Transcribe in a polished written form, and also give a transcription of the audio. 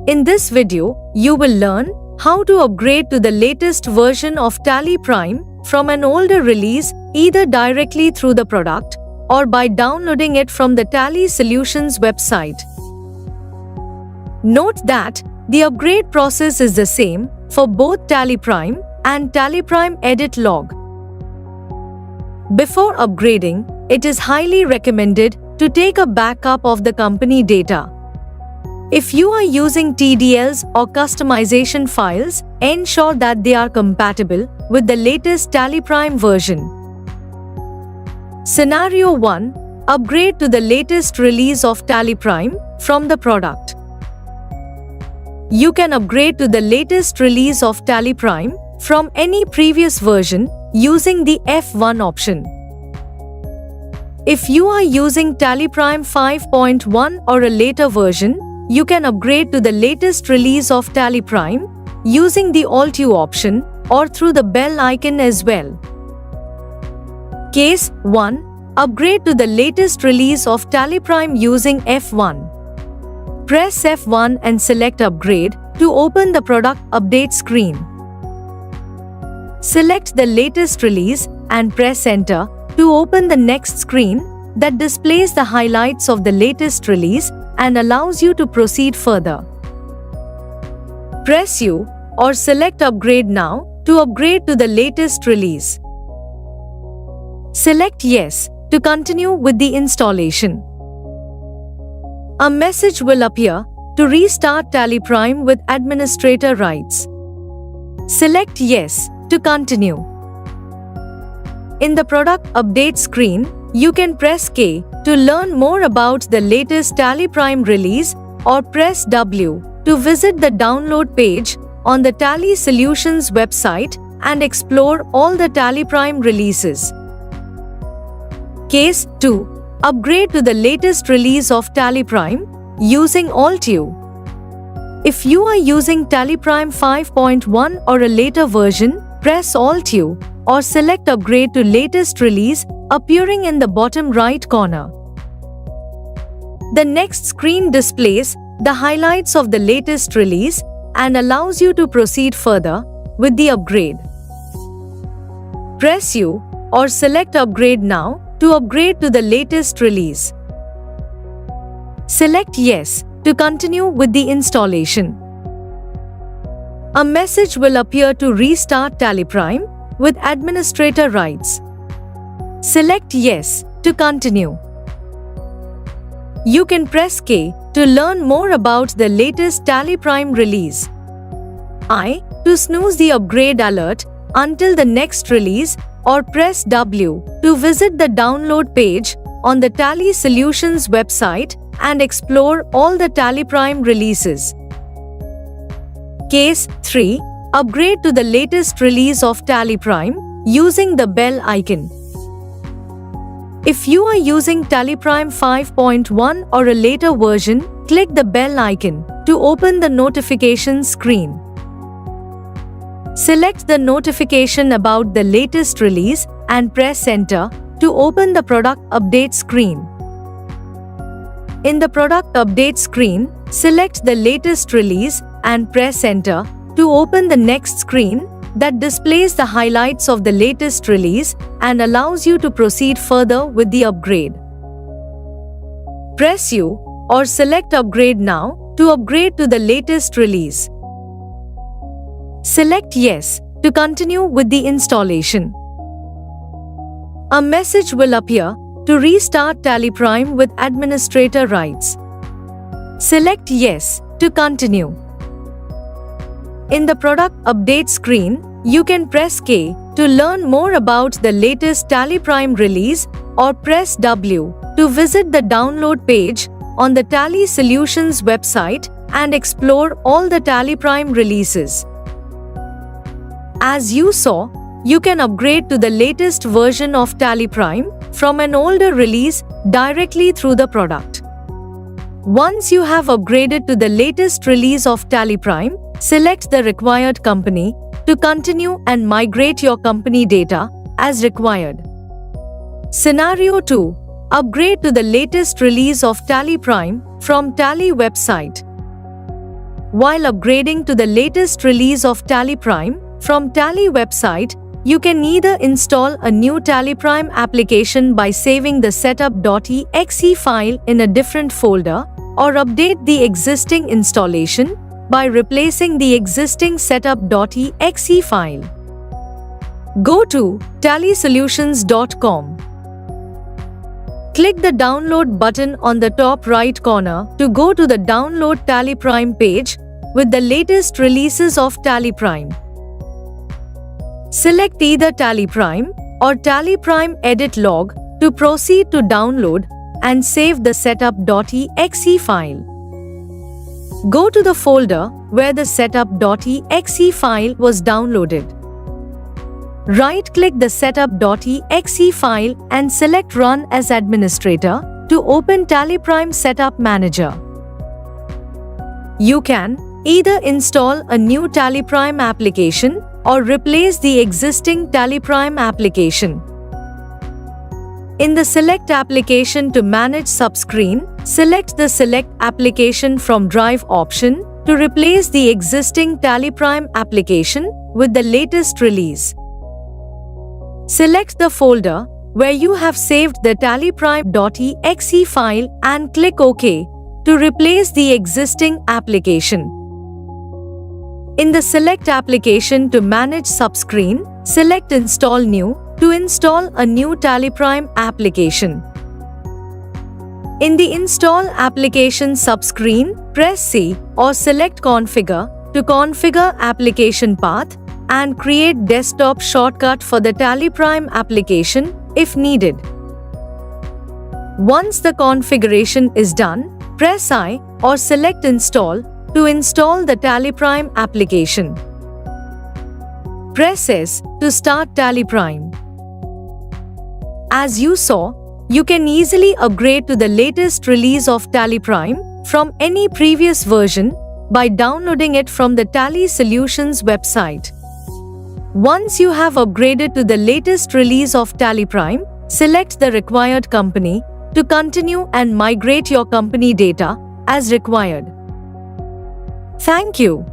In this video, you will learn how to upgrade to the latest version of Tally Prime from an older release either directly through the product or by downloading it from the Tally Solutions website. Note that the upgrade process is the same for both Tally Prime and Tally Prime Edit Log. Before upgrading, it is highly recommended to take a backup of the company data. If you are using TDLs or customization files, ensure that they are compatible with the latest Tally Prime version. Scenario 1. Upgrade to the latest release of Tally Prime from the product. You can upgrade to the latest release of Tally Prime from any previous version using the F1 option. If you are using Tally Prime 5.1 or a later version, you can upgrade to the latest release of Tally Prime using the Alt U option or through the bell icon as well. Case 1. Upgrade to the latest release of Tally Prime using F1. Press F1 and select Upgrade to open the product update screen. Select the latest release and press Enter to open the next screen that displays the highlights of the latest release and allows you to proceed further. Press U or select Upgrade Now to upgrade to the latest release. Select Yes to continue with the installation. A message will appear to restart Tally Prime with administrator rights. Select Yes to continue. In the product update screen, you can press K to learn more about the latest Tally Prime release or press W to visit the download page on the Tally Solutions website and explore all the Tally Prime releases. Case 2. Upgrade to the latest release of Tally Prime using Alt U. If you are using Tally Prime 5.1 or a later version, press Alt U or select Upgrade to latest release appearing in the bottom right corner. The next screen displays the highlights of the latest release and allows you to proceed further with the upgrade. Press U or select Upgrade Now to upgrade to the latest release. Select Yes to continue with the installation. A message will appear to restart Tally Prime with administrator rights. Select Yes to continue. You can press K to learn more about the latest Tally Prime release. I to snooze the upgrade alert until the next release, or press W to visit the download page on the Tally Solutions website and explore all the Tally Prime releases. Case 3. Upgrade to the latest release of Tally Prime using the bell icon. If you are using Tally Prime 5.1 or a later version, click the bell icon to open the notification screen. Select the notification about the latest release and press Enter to open the product update screen. In the product update screen, select the latest release and press Enter to open the next screen that displays the highlights of the latest release and allows you to proceed further with the upgrade. Press U or select Upgrade Now to upgrade to the latest release. Select Yes to continue with the installation. A message will appear to restart Tally Prime with administrator rights. Select Yes to continue. In the product update screen, you can press K to learn more about the latest Tally Prime release or press W to visit the download page on the Tally Solutions website and explore all the Tally Prime releases. As you saw, you can upgrade to the latest version of Tally Prime from an older release directly through the product. Once you have upgraded to the latest release of Tally Prime, select the required company to continue and migrate your company data as required. Scenario 2. Upgrade to the latest release of Tally Prime from Tally website. while upgrading to the latest release of Tally Prime from Tally website, you can either install a new Tally Prime application by saving the setup.exe file in a different folder, or update the existing installation by replacing the existing setup.exe file. Go to tallysolutions.com. Click the download button on the top right corner to go to the Download Tally Prime page with the latest releases of Tally Prime. Select either Tally Prime or Tally Prime Edit Log to proceed to download and save the setup.exe file. Go to the folder where the setup.exe file was downloaded. Right-click the setup.exe file and select Run as Administrator to open Tally Prime Setup Manager. You can either install a new Tally Prime application or replace the existing Tally Prime application. In the Select Application to manage subscreen, select the Select Application from Drive option to replace the existing Tally Prime application with the latest release. Select the folder where you have saved the tallyprime.exe file and click OK to replace the existing application. In the Select Application to manage subscreen, select Install New to install a new Tally Prime application. In the Install Application subscreen, press C or select Configure to configure application path and create desktop shortcut for the Tally Prime application if needed. Once the configuration is done, press I or select Install to install the Tally Prime application. Press S to start Tally Prime. As you saw, you can easily upgrade to the latest release of Tally Prime from any previous version by downloading it from the Tally Solutions website. Once you have upgraded to the latest release of Tally Prime, select the required company to continue and migrate your company data as required. Thank you.